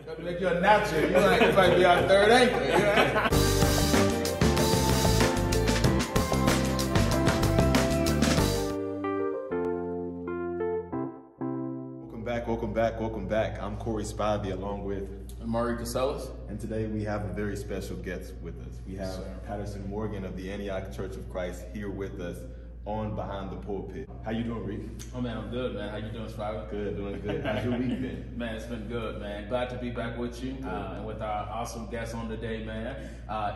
Like you're a natural. You're like, it's like you're our third anchor. You know? Welcome back. I'm Corey Spivey along with Murray Casellas. And today we have a very special guest with us. We have Patterson Morgan of the Antioch Church of Christ here with us on Behind the Pulpit. How you doing, Reek? Oh man, I'm good, man. How you doing, Spivey? Good, doing good. How's your week been? Man, it's been good, man. Glad to be back with you and with our awesome guest on today, man.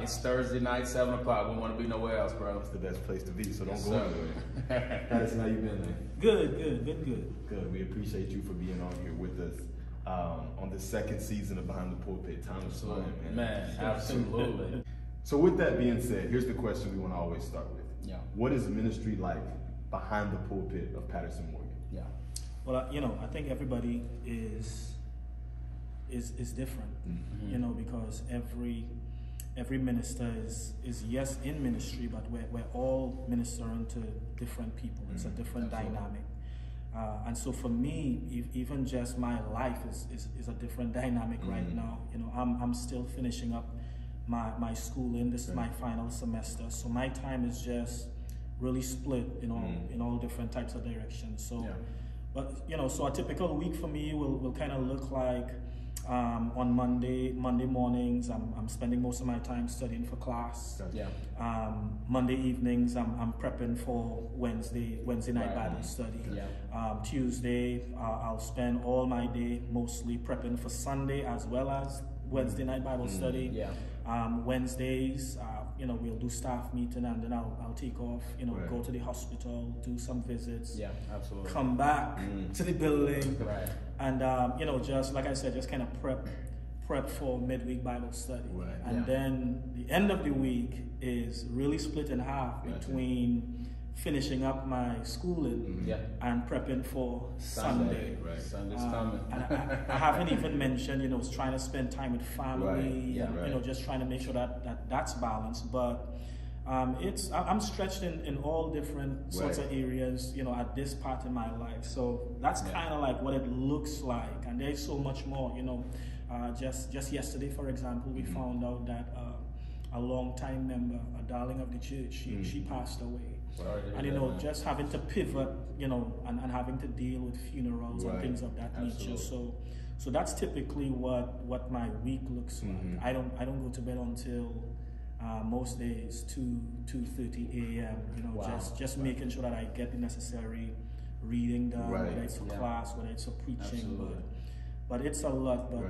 It's Thursday night, 7 o'clock. We want to be nowhere else, bro. It's the best place to be, so don't go anywhere. Patterson, how you been, man? Good. Been good. Good. We appreciate you for being on here with us on the second season of Behind the Pulpit. Time is flying, man. Man, absolutely. So with that being said, here's the question we want to always start with. Yeah. What is ministry like behind the pulpit of Patterson Morgan? Yeah. Well, I think everybody is different, Mm-hmm. because every minister is yes in ministry, but we're all ministering to different people. It's a different dynamic. And so for me, even just my life is a different dynamic right now. I'm still finishing up my schooling. This is my final semester. So my time is just really split, in all different types of directions. So, but so a typical week for me will kind of look like on Monday mornings, I'm spending most of my time studying for class. Yeah. Monday evenings, I'm prepping for Wednesday night Bible study. Yeah. Tuesday, I'll spend all my day mostly prepping for Sunday as well as Wednesday night Bible study. Yeah. Wednesdays, we'll do staff meeting, and then I'll take off, go to the hospital, do some visits. Yeah, absolutely. Come back to the building. Right. And, just like I said, just kind of prep for midweek Bible study. Right. And then the end of the week is really split in half between finishing up my schooling and prepping for Sunday. Right. Sunday's coming. And I haven't even mentioned, trying to spend time with family, just trying to make sure that's balanced. But I'm stretched in all different sorts of areas, at this part in my life. So that's kind of like what it looks like. And there's so much more, just yesterday, for example, we found out that a longtime member, a darling of the church, she passed away. And just having to pivot, and having to deal with funerals and things of that nature. So that's typically what my week looks like. I don't go to bed until most days 2:30 a.m. Just making sure that I get the necessary reading done, whether it's for class, whether it's for preaching. But it's a lot, but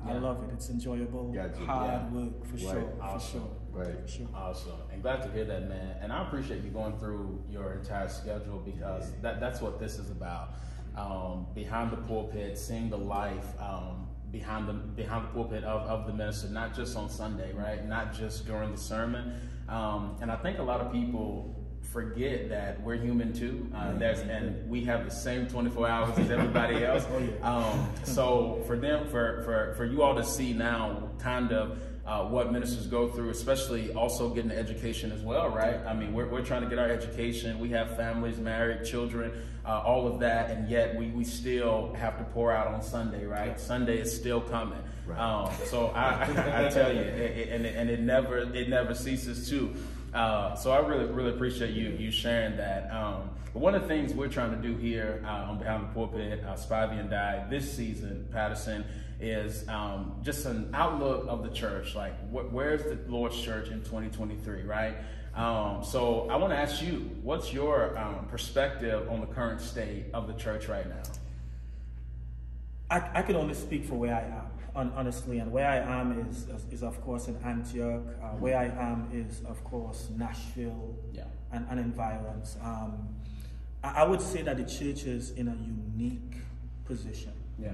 I love it. It's enjoyable, hard work for sure. Awesome. Right. For sure. Awesome. And glad to hear that, man. And I appreciate you going through your entire schedule, because that's what this is about. Behind the pulpit, seeing the life behind the pulpit of the minister, not just on Sunday, right? Not just during the sermon. And I think a lot of people forget that we're human too. And we have the same 24 hours as everybody else. So for you all to see now kind of what ministers go through, especially also getting education as well, right? I mean, we're trying to get our education. We have families, married, children, all of that, and yet we still have to pour out on Sunday, right? Sunday is still coming. Right. So I tell you, and it never ceases to. So I really appreciate you sharing that. But one of the things we're trying to do here on Behind the Pulpit, Spivey and I, this season, Patterson, is just an outlook of the church. Like, where's the Lord's church in 2023, right? So I want to ask you, what's your perspective on the current state of the church right now? I can only speak for where I am, honestly, and where I am is of course in Antioch. Where I am is of course Nashville and environs. I would say that the church is in a unique position. Yeah.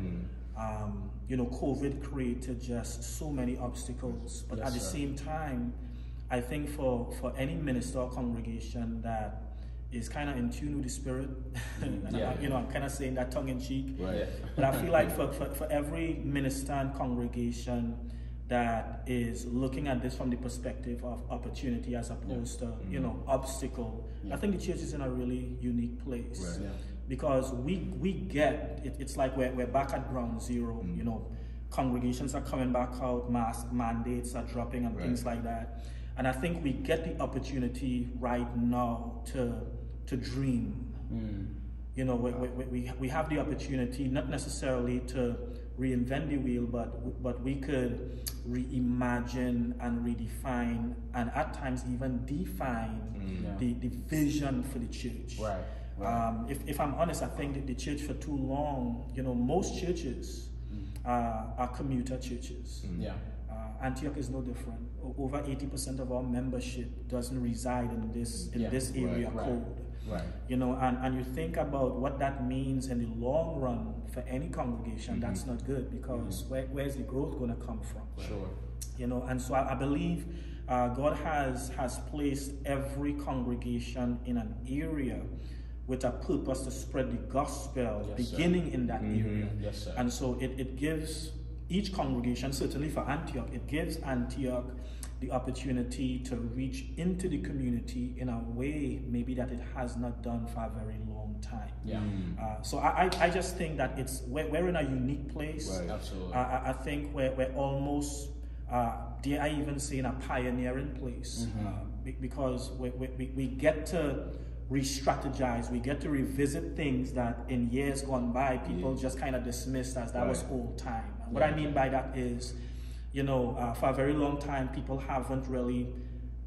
COVID created just so many obstacles, but at the same time, I think for any minister or congregation that is kind of in tune with the Spirit, I'm kind of saying that tongue in cheek, but I feel like for every minister and congregation that is looking at this from the perspective of opportunity as opposed to obstacle, I think the church is in a really unique place. Because we get it's like we're back at ground zero. congregations are coming back out, mask mandates are dropping and things like that. And I think we get the opportunity right now to dream. You know, we have the opportunity not necessarily to reinvent the wheel, but we could reimagine and redefine and at times even define the vision for the church. If I'm honest, I think that the church for too long, you know, most churches are commuter churches. Antioch is no different. Over 80% of our membership doesn't reside in this area code. You know, and you think about what that means in the long run for any congregation, that's not good, because where's the growth going to come from? You know, and so I believe God has placed every congregation in an area with a purpose to spread the gospel, beginning in that area. And so it gives each congregation, certainly for Antioch, it gives Antioch the opportunity to reach into the community in a way maybe that it has not done for a very long time. So I just think that we're in a unique place. I think we're almost, dare I even say, in a pioneering place, because we get to re-strategize, we get to revisit things that in years gone by people just kind of dismissed as that was old time. And what I mean by that is, you know, for a very long time people haven't really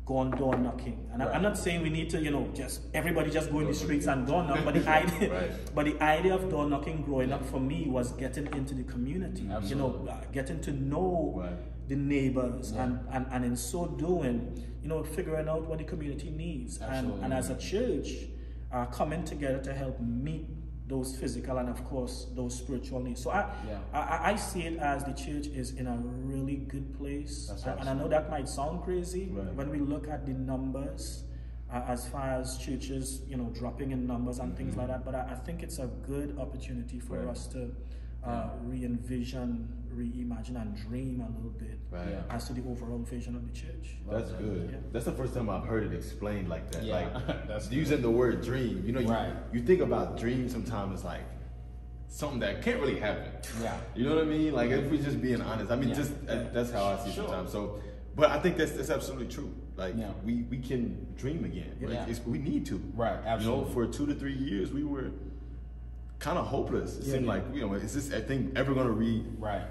gone door knocking, and I'm not saying we need to, you know, just everybody just go in the streets and door knock, but the idea but the idea of door knocking growing up for me was getting into the community, you know, getting to know the neighbors, and in so doing, you know, figuring out what the community needs, and as a church coming together to help meet those physical and of course those spiritual needs. So I see it as the church is in a really good place, and I know that might sound crazy when we look at the numbers as far as churches, you know, dropping in numbers and things like that, but I think it's a good opportunity for us to re-envision, reimagine, and dream a little bit as to the overall vision of the church. That's good. That's the first time I've heard it explained like that. Like that's using the word dream. You know, you think about dreams sometimes it's like something that can't really happen. You know what I mean? Like if we're just being honest. I mean, that's how I see it sometimes. So, but I think that's absolutely true. Like we can dream again. Right? We need to. Absolutely. You know, for 2 to 3 years we were kind of hopeless. It seemed like, you know, is this thing ever going to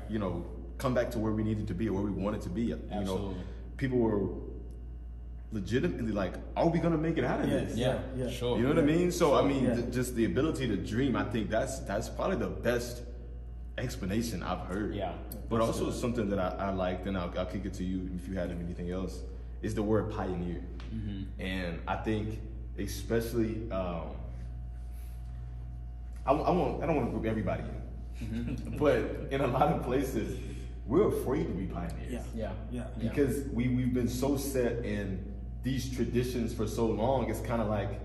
you know, come back to where we needed to be or where we wanted to be? You know, people were legitimately like, are we going to make it out of this? You know what I mean? So I mean, just the ability to dream, I think that's probably the best explanation I've heard. But also something that I liked, and I'll kick it to you if you had anything else, is the word pioneer. And I think especially I don't want to group everybody in, but in a lot of places, we're afraid to be pioneers. Because we've been so set in these traditions for so long. It's kind of like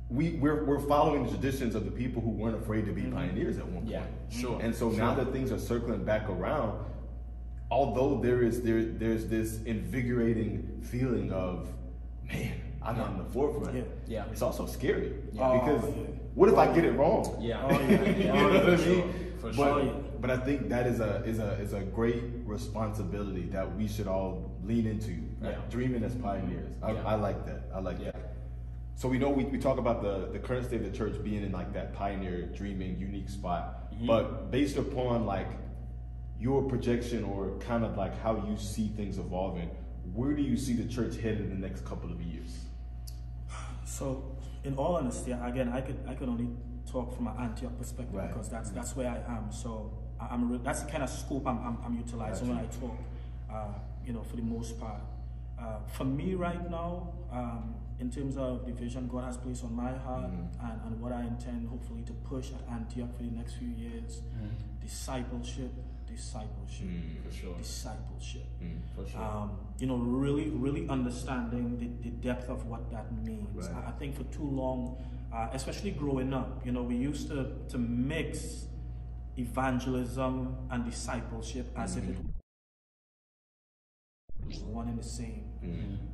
we're following the traditions of the people who weren't afraid to be pioneers at one point. And so now that things are circling back around, although there's this invigorating feeling of, man, I'm not in the forefront. It's also scary because what if I get it wrong? You know what I mean? But I think that is a great responsibility that we should all lean into. Dreaming as pioneers. I like that. I like that. So we know we talk about the current state of the church being in like that pioneer, dreaming, unique spot. But based upon like your projection or kind of like how you see things evolving, where do you see the church headed in the next couple of years? So, in all honesty, again, I could only talk from an Antioch perspective because that's where I am. So that's the kind of scope I'm utilizing when I talk. You know, for the most part, for me right now, in terms of the vision God has placed on my heart and what I intend hopefully to push at Antioch for the next few years, discipleship. For sure. Discipleship. For sure. You know, really understanding the depth of what that means. I think for too long, especially growing up, you know, we used to mix evangelism and discipleship as if it one and the same.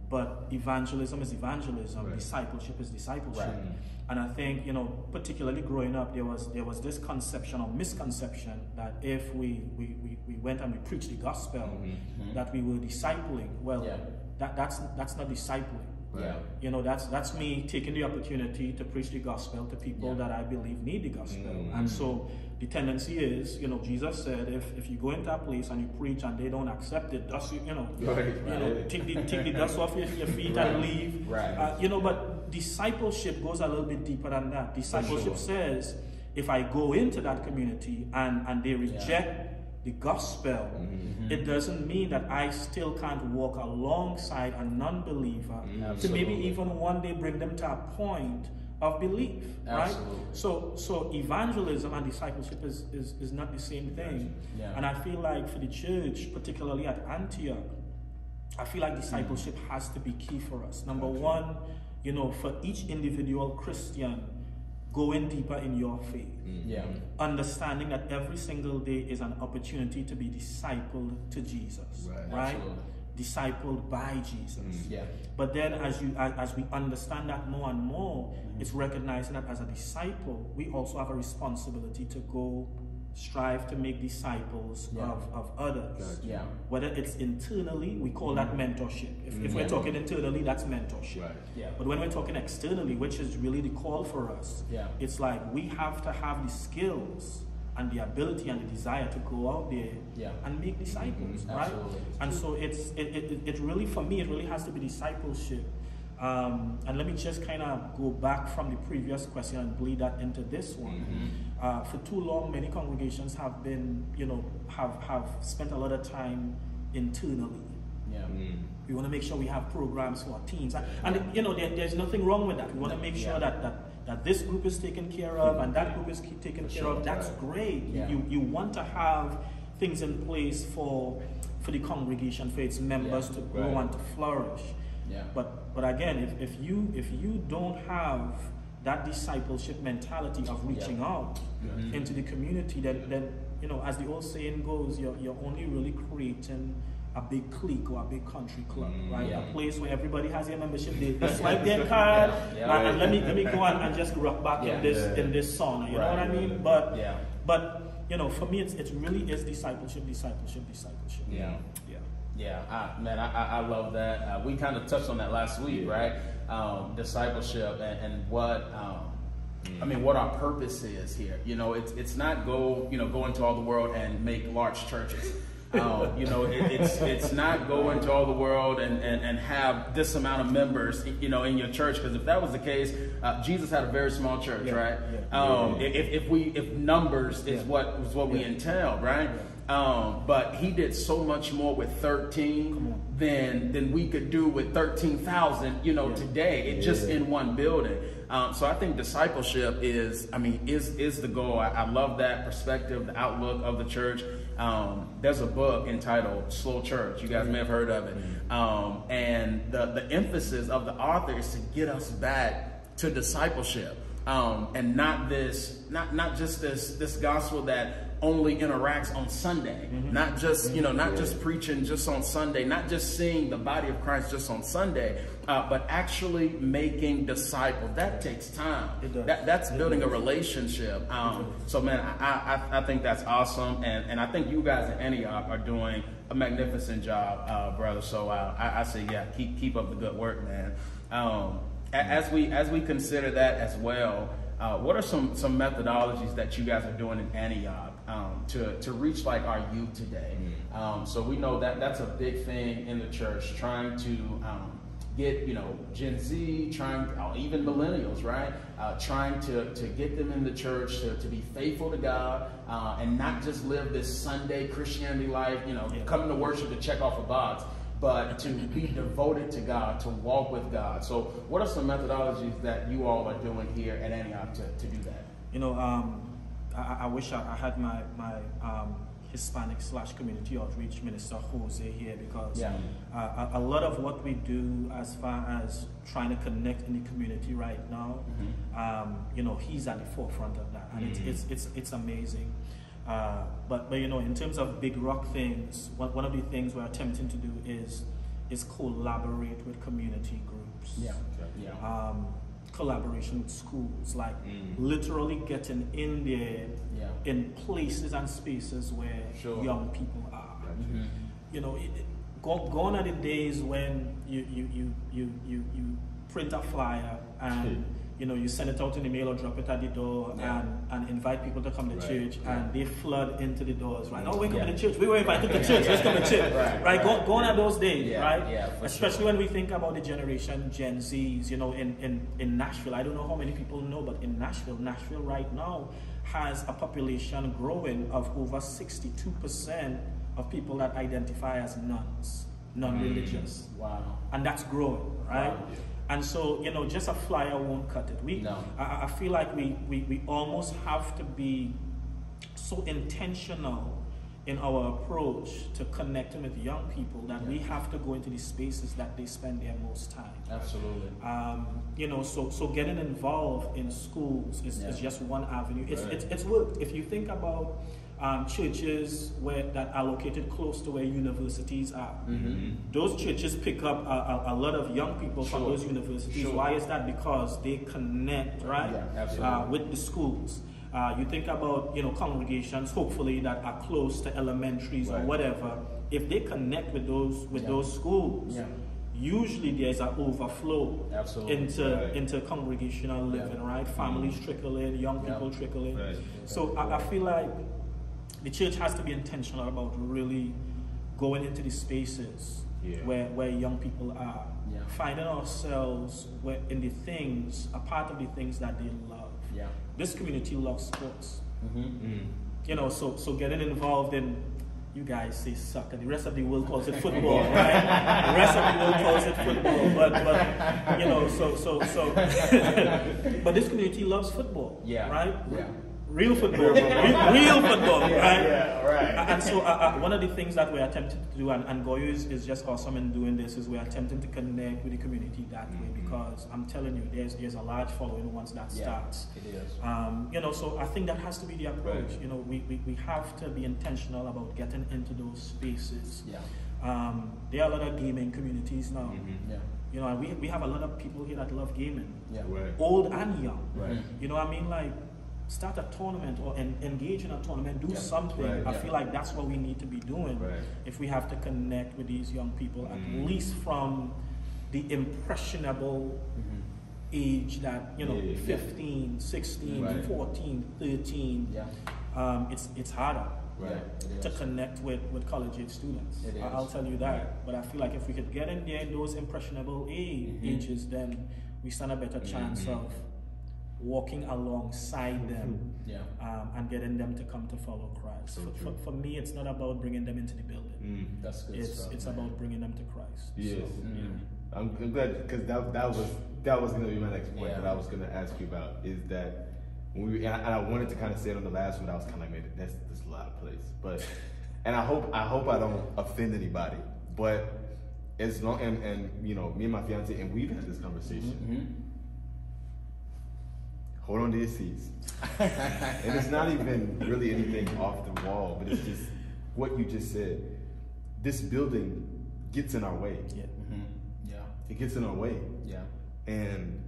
But evangelism is evangelism, discipleship is discipleship. And I think, you know, particularly growing up, there was this conception or misconception that if we went and we preached the gospel, that we were discipling. Well, that's not discipling. You know, that's me taking the opportunity to preach the gospel to people that I believe need the gospel. And so the tendency is, you know, Jesus said, if you go into a place and you preach and they don't accept it, dust, you know, take the dust off your feet and leave. You know, but discipleship goes a little bit deeper than that. Discipleship says, if I go into that community and they reject the gospel, it doesn't mean that I still can't walk alongside a non-believer to maybe even one day bring them to a point of belief, right? So evangelism and discipleship is not the same thing. And I feel like for the church, particularly at Antioch, I feel like discipleship has to be key for us. Number one, you know, for each individual Christian, going deeper in your faith. Understanding that every single day is an opportunity to be discipled to Jesus, right? Discipled by Jesus. But then as we understand that more and more, it's recognizing that as a disciple, we also have a responsibility to go strive to make disciples of others. Whether it's internally, we call that mentorship. If we're talking internally, that's mentorship. But when we're talking externally, which is really the call for us, it's like we have to have the skills and the ability and the desire to go out there and make disciples, right? And so it really, for me, it really has to be discipleship. And let me just kind of go back from the previous question and bleed that into this one. For too long, many congregations have been, you know, have spent a lot of time internally. We want to make sure we have programs for our teens. And you know, there's nothing wrong with that. We want to make sure that this group is taken care of and that group is taken care of. That's great. You want to have things in place for the congregation, for its members to grow and to flourish. But again, if you don't have that discipleship mentality of reaching out into the community, then you know, as the old saying goes, you're only really creating a big clique or a big country club, right? A place where everybody has their membership. They swipe their card and let me go and just rock back in this sauna. You know what I mean? But you know, for me, it's really is discipleship. Man, I love that. We kind of touched on that last week, right? Discipleship and what I mean, what our purpose is here. You know, it's not go into all the world and make large churches. You know, it's not go into all the world and have this amount of members, you know, in your church. Because if that was the case, Jesus had a very small church, right? If numbers is what we entail, right? But he did so much more with 13 than we could do with 13,000, you know, today. Just in one building. So I think discipleship is the goal. I love that perspective, the outlook of the church. There's a book entitled Slow Church. You guys may have heard of it. And the emphasis of the author is to get us back to discipleship. And not just this gospel that only interacts on Sunday, not just just preaching just on Sunday, not just seeing the body of Christ just on Sunday, but actually making disciples. That takes time. That's building a relationship. So man, I think that's awesome, and I think you guys at Antioch are doing a magnificent job, brother. So I say keep up the good work, man. As we consider that as well, what are some methodologies that you guys are doing in Antioch to reach like our youth today? So we know that that's a big thing in the church, trying to get Gen Z, even millennials, right? Trying to get them in the church to be faithful to God and not just live this Sunday Christianity life, coming to worship to check off a box, but to be devoted to God, to walk with God. So what are some methodologies that you all are doing here at Antioch to do that? I wish I had my Hispanic/community outreach minister Jose here, because a lot of what we do as far as trying to connect in the community right now, he's at the forefront of that, and it's amazing. But in terms of big rock things, one of the things we're attempting to do is is collaborate with community groups. Yeah. Yeah. Collaboration with schools, like literally getting in there in places and spaces where young people are. You know, gone are the days when you print a flyer and you know, you send it out in the mail or drop it at the door and invite people to come to church and they flood into the doors, right? Oh, we're coming to church. We were invited to church. Let's come to church. Right? Gone are those days, right? Yeah, especially when we think about the generation Gen Zs, you know, in Nashville. I don't know how many people know, but in Nashville right now has a population growing of over 62% of people that identify as nuns, non-religious. Wow. And that's growing, right? Wow. And so, you know, just a flyer won't cut it. I feel like we almost have to be so intentional in our approach to connecting with young people that we have to go into the spaces that they spend their most time. Absolutely. You know, so getting involved in schools is just one avenue. It's worked. If you think about churches that are located close to where universities are. Those churches pick up a lot of young people from those universities. Why is that? Because they connect, right, with the schools. You think about, you know, congregations, hopefully, that are close to elementaries or whatever. If they connect with those schools, usually there's an overflow into congregational living, right? Families trickle in, young people trickle in. Right. So I feel like the church has to be intentional about really going into the spaces where young people are, finding ourselves in the things, a part of the things that they love. This community loves sports. You know, so getting involved in, you guys say soccer, the rest of the world calls it football, right? The rest of the world calls it football, but you know, but this community loves football, right? Real football, real football, right? Yeah, right. And so one of the things that we're attempting to do, and Goyo is just awesome in doing this, is we're attempting to connect with the community that way, because I'm telling you, there's a large following once that starts. It is. You know, so I think that has to be the approach. You know, we have to be intentional about getting into those spaces. There are a lot of gaming communities now. You know, and we have a lot of people here that love gaming, old and young. You know what I mean? Like, start a tournament or engage in a tournament, do something. I feel like that's what we need to be doing if we have to connect with these young people, at least from the impressionable age that, you know, 15, 16, 14, 13. It's harder to connect with college age students. I'll tell you that. But I feel like if we could get in there in those impressionable ages, then we stand a better chance of walking alongside them and getting them to come to follow Christ. For me, it's not about bringing them into the building. That's good stuff. It's about bringing them to Christ. Yes. So, I'm glad, because that was going to be my next point that I was going to ask you about, is that when and I wanted to kind of say it on the last one, I was kind of like, man, that's a lot of place. But and I hope I don't offend anybody, but as long and you know, me and my fiance, and we've had this conversation. Hold on to your seats. And it's not even really anything off the wall, but it's just what you just said. This building gets in our way. It gets in our way. And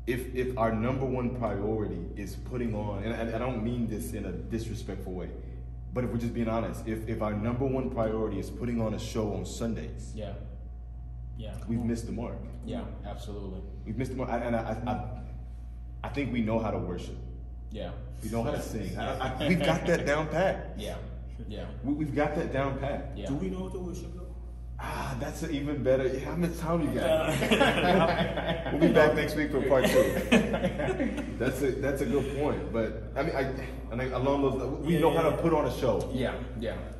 if our number one priority is putting on, and I don't mean this in a disrespectful way, but if we're just being honest, if our number one priority is putting on a show on Sundays, we've missed the mark. Absolutely. We've missed the mark. And I think we know how to worship. We know how to sing. We've got that down pat. We've got that down pat. Do we know how to worship though? That's even better. How much time you got? We'll be back next week for part 2. That's a good point. But I mean, along those, we know how to put on a show.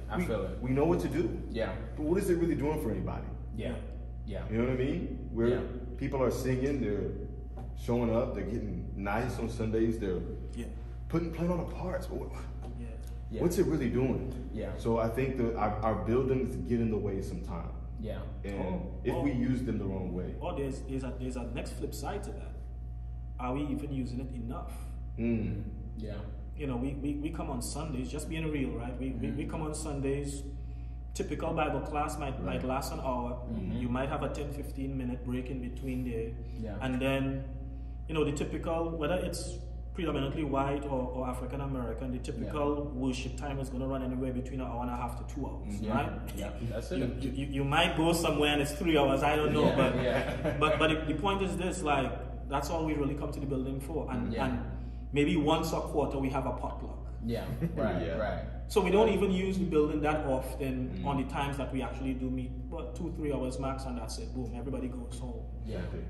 I feel it. We know what to do. But what is it really doing for anybody? You know what I mean? People are singing, they're showing up, they're getting nice on Sundays, they're playing on the parts. But what's it really doing? So I think that our buildings get in the way sometimes. And if we use them the wrong way. Or there's a next flip side to that. Are we even using it enough? You know, we come on Sundays, just being real, right? We come on Sundays typical Bible class might last an hour. You might have a 10-15 minute break in between there. And then, you know, the typical, whether it's predominantly white or African American, the typical worship time is going to run anywhere between an hour and a half to 2 hours, right? Yeah, that's it. You might go somewhere and it's 3 hours, I don't know, but the point is this, like, that's all we really come to the building for, and maybe once a quarter we have a potluck. Right. So we don't even use the building that often on the times that we actually do meet, but 2-3 hours max, and that's it. Boom, everybody goes home.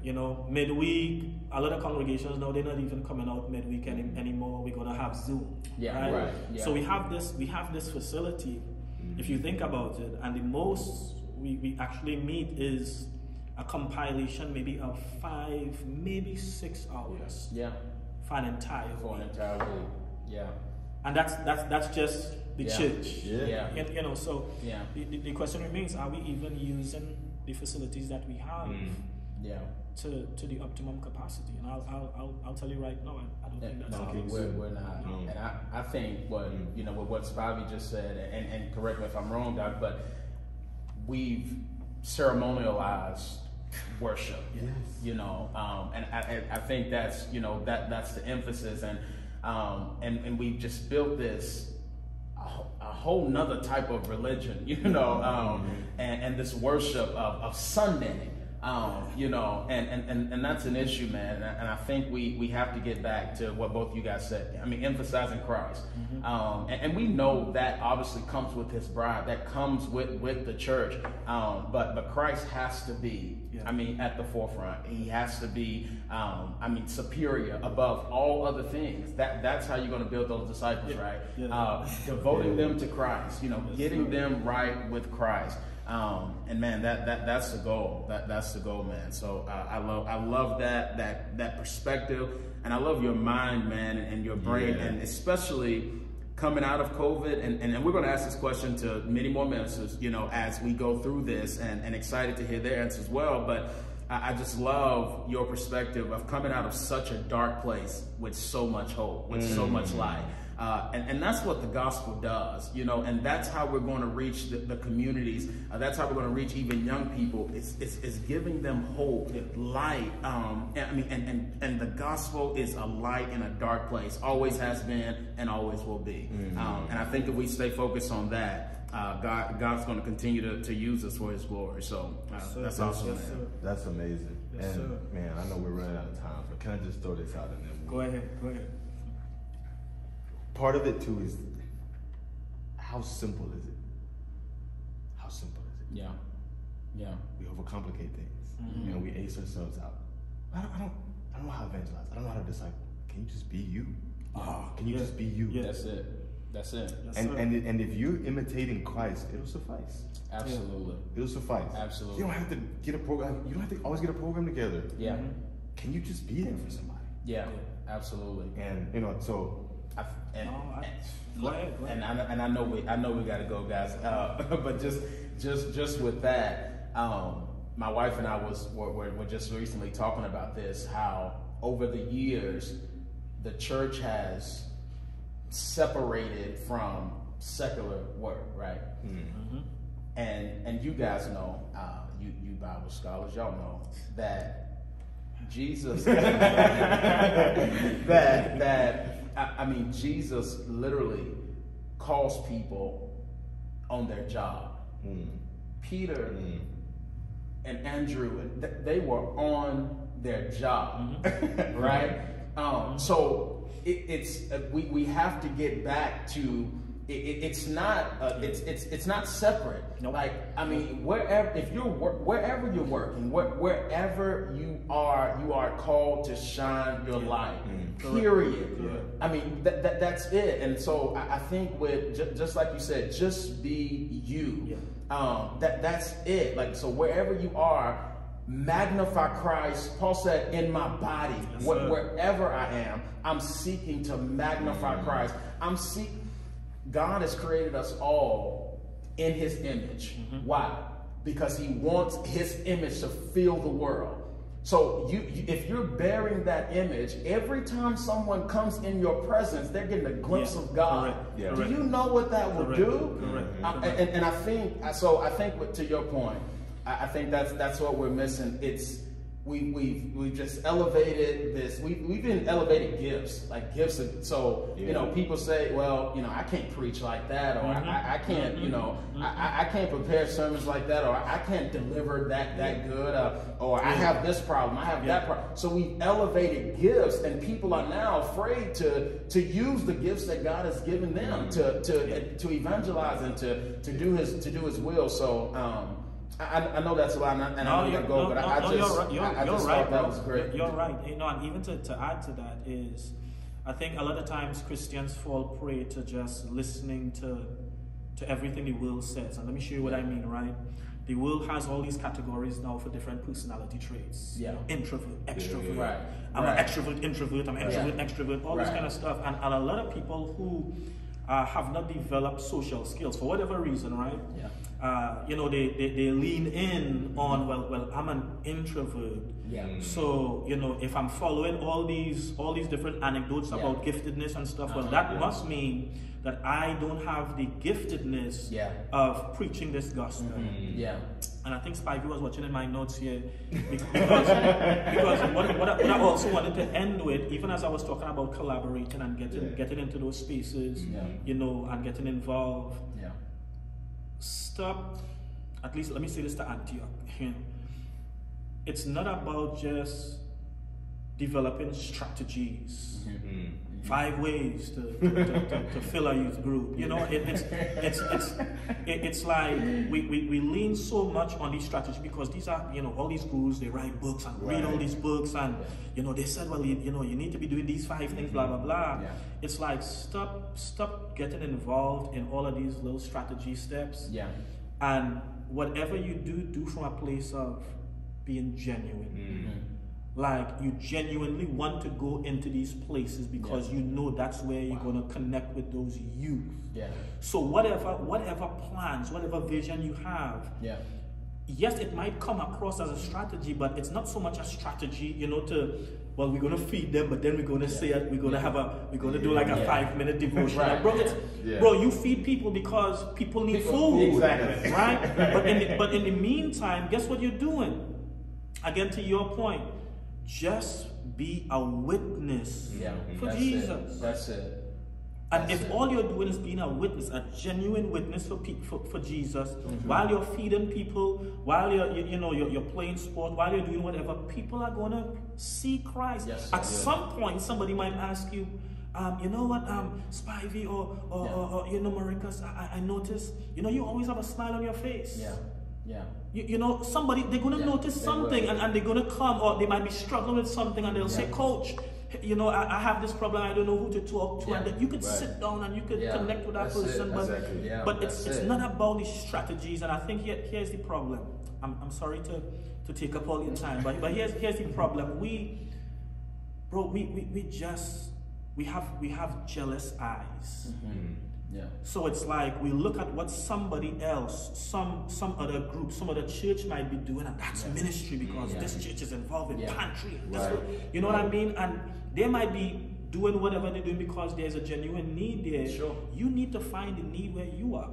You know, midweek, a lot of congregations now, they're not even coming out midweek anymore. We're gonna have Zoom. Right. So we have this facility. If you think about it, and the most we actually meet is a compilation maybe of 5, maybe 6 hours. For an entire week. And that's just the church. You know, so the question remains: are we even using the facilities that we have to the optimum capacity? And I'll tell you right now, I don't think that's the case. We're not. And I think what you know, with what Spivey just said, and correct me if I'm wrong, Doc, but we've ceremonialized worship. You know, and I think that's, you know, that's the emphasis, and we've just built this a whole nother type of religion, you know, and this worship of Sunday, you know, and that's an issue, man. And I think we have to get back to what both you guys said. I mean, emphasizing Christ, and we know that obviously comes with His bride, that comes with the church, but Christ has to be, I mean, at the forefront. He has to be, I mean, superior above all other things. That's how you're going to build those disciples, right? Devoting them to Christ, you know, getting them right with Christ. And man, that's the goal. That's the goal, man. So I love that perspective, and I love your mind, man, and your brain, and especially coming out of COVID. And we're going to ask this question to many more ministers, you know, as we go through this, and excited to hear their answers as well. But I just love your perspective of coming out of such a dark place with so much hope, with so much light. And that's what the gospel does, you know, and that's how we're going to reach the communities. That's how we're going to reach even young people. It's giving them hope, light. I mean, and the gospel is a light in a dark place, always has been and always will be. And I think if we stay focused on that, God's going to continue to use us for His glory. So that's awesome, man. That's amazing. Man, I know we're running out of time, but can I just throw this out and then go ahead. Part of it too is how simple is it? How simple is it? Yeah. We overcomplicate things, and we ace ourselves out. I don't know how to evangelize. I don't know how to disciple. Can you just be you? Can you just be you? That's it. Yes, and if you're imitating Christ, it'll suffice. Absolutely. It'll suffice. Absolutely. You don't have to get a program. You don't have to always get a program together. Can you just be there for somebody? Absolutely. And you know, so. Go ahead. And I know we got to go, guys. But just with that, my wife and I were just recently talking about this. How over the years, the church has separated from secular work, right? And you guys know, you Bible scholars, y'all know that Jesus I mean, Jesus literally calls people on their job. Peter and Andrew, they were on their job, right? So we have to get back to it's not separate. Like, I mean, wherever you're working, wherever you are called to shine your light. Period. I mean, that's it. And so I think with just like you said, just be you. That's it. Like, so wherever you are, magnify Christ. Paul said, in my body, wherever I am, I'm seeking to magnify Christ. God has created us all in His image. Why? Because He wants His image to fill the world. So if you're bearing that image, every time someone comes in your presence, they're getting a glimpse of God. Do you know what that will do? And I think to your point, I think that's what we're missing. It's we've just elevated this. We've even elevated gifts, like gifts. So you know, people say, well, you know, I can't preach like that, or I can't, you know, I can't prepare sermons like that, or I can't deliver that good, or I have this problem, I have that problem. So we elevated gifts, and people are now afraid to use the gifts that God has given them to evangelize and to do His will. So. I know that's a lot, and I'm going to go, but I just thought that was great. You're right. You know, and even to add to that is, I think a lot of times Christians fall prey to just listening to everything the world says. And let me show you what I mean, right? The world has all these categories now for different personality traits. Yeah. Introvert, extrovert. Right. I'm an extrovert, introvert. I'm extrovert, extrovert. All this kind of stuff. And a lot of people who have not developed social skills for whatever reason, right? Yeah. You know, they lean in on, well, I'm an introvert. Yeah. So, you know, if I'm following all these different anecdotes about giftedness and stuff, well, that must mean that I don't have the giftedness of preaching this gospel. Yeah. And I think Spivey was watching in my notes here because what I also wanted to end with, even as I was talking about collaborating and getting into those spaces, you know, and getting involved. Yeah. Stop. At least let me say this to Antioch. It's not about just developing strategies. 5 ways to fill a youth group. You know, it's like we lean so much on these strategies because these are, you know, all these gurus, they write books and read all these books, and you know, they said, well, you know, you need to be doing these 5 things, blah blah blah. It's like stop getting involved in all of these little strategy steps. And whatever you do from a place of being genuine. Like you genuinely want to go into these places because you know that's where you're going to connect with those youth. So whatever plans, whatever vision you have, yes, it might come across as a strategy, but it's not so much a strategy, you know, well, we're going to feed them, but then we're going to say it, we're going to do like a 5-minute devotion. Bro, you feed people because people need food. Exactly. Right? But in the meantime, guess what you're doing? Again, to your point, just be a witness for Jesus. That's it. And if all you're doing is being a witness, a genuine witness for Jesus, while you're feeding people, while you're playing sport, while you're doing whatever, people are gonna see Christ. At some point, somebody might ask you, you know what, Spivey or you know, Maricus, I noticed, you know, you always have a smile on your face. You know, somebody, they're going to notice something and they're going to come, or they might be struggling with something and they'll say, Coach, you know, I have this problem, I don't know who to talk to. And then you could sit down and you could connect with that person. But it's not about the strategies. And I think here's the problem. I'm sorry to take up all your time, but here's the problem. We have jealous eyes. So it's like we look at what somebody else, some other group, some other church might be doing, and that's ministry because this church is involved in pantry. You know what I mean? And they might be doing whatever they're doing because there's a genuine need there. You need to find the need where you are.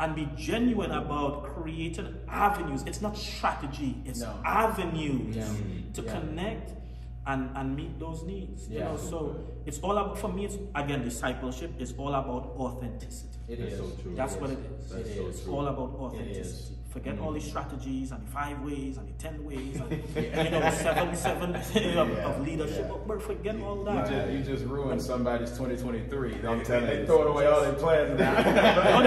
And be genuine about creating avenues. It's not strategy, it's avenues to connect and meet those needs. You know, so it's all about, for me, it's again, discipleship is all about authenticity. It is. So true. That's what it is. It's all about authenticity. Forget all these strategies and the 5 ways and the 10 ways and you know, 7 of leadership. But forget all that. You just ruined somebody's 2023. I'm telling you, they throwing away all their plans now.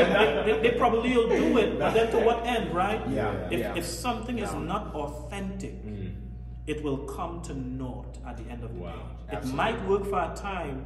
they probably will do it, but then to what end, right? If something is not authentic, it will come to naught at the end of the day. It might work for a time,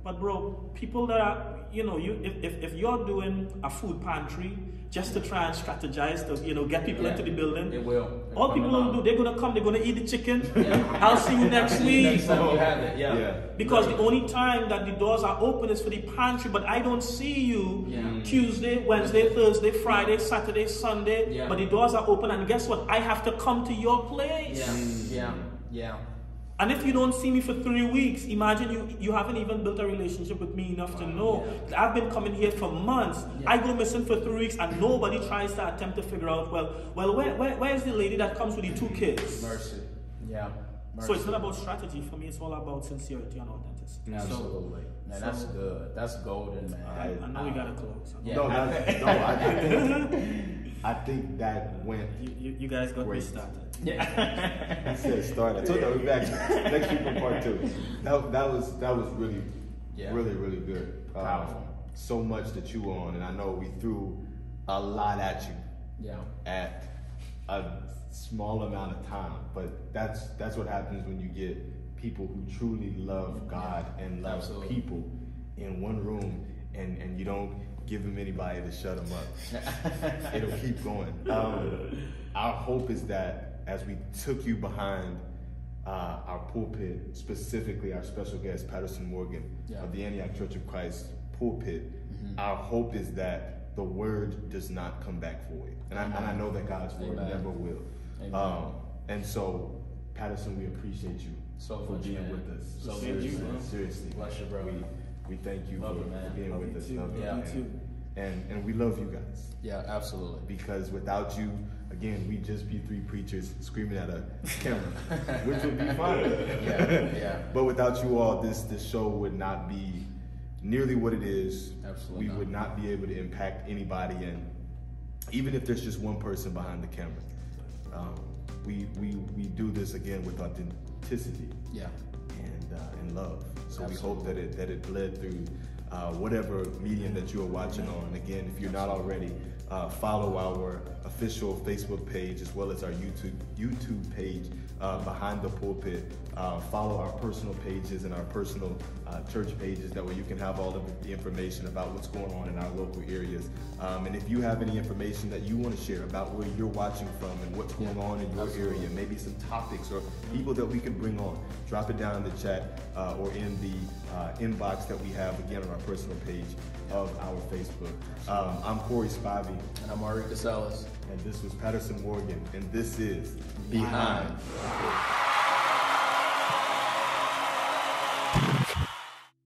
But bro, people that are, if you're doing a food pantry just to try and strategize to, get people into the building, it will. All people will do, they're gonna come, they're gonna eat the chicken. I'll see you next week. Next time you have it, Because the only time that the doors are open is for the pantry, but I don't see you Tuesday, Wednesday, Thursday, Friday, Saturday, Sunday. But the doors are open, and guess what? I have to come to your place. Yeah. And if you don't see me for 3 weeks, imagine you haven't even built a relationship with me enough to know. I've been coming here for months. I go missing for 3 weeks, and nobody tries to attempt to figure out, where's the lady that comes with the 2 kids? Mercy. Yeah. Mercy. So it's not about strategy. For me, it's all about sincerity and authenticity. Absolutely. Man, that's good. That's golden, man. I know we gotta close. I think that went. You guys got me started. Yeah. He said start. I told you I'll be back next week for part 2. That was really, really good. Powerful. So much to chew on, and I know we threw a lot at you. Yeah. At a small amount of time, but that's what happens when you get people who truly love God and love people in one room, and you don't give them anybody to shut them up. It'll keep going. Our hope is that as we took you behind our pulpit, specifically our special guest, Patterson Morgan of the Antioch Church of Christ pulpit, our hope is that the word does not come back void. And I know that God's word never will. And so, Patterson, we appreciate you for being with us. So seriously. Bless you, bro. We thank you for being with us. You too. And we love you guys. Yeah, absolutely. Because without you, again, we'd just be 3 preachers screaming at a camera, which would be fun. But without you all, this show would not be nearly what it is. Absolutely. We would not be able to impact anybody, and even if there's just one person behind the camera. We do this again with authenticity and love. So we hope that it bled through whatever medium that you are watching on. Again, if you're not already, follow our official Facebook page as well as our YouTube page, Behind the Pulpit. Follow our personal pages and our personal church pages. That way you can have all of the information about what's going on in our local areas. And if you have any information that you want to share about where you're watching from and what's going on in your area, maybe some topics or people that we can bring on, drop it down in the chat or in the inbox that we have again on our personal page of our Facebook. I'm Corey Spivey. And I'm Ari Casellas. And this was Patterson Morgan. And this is Behind.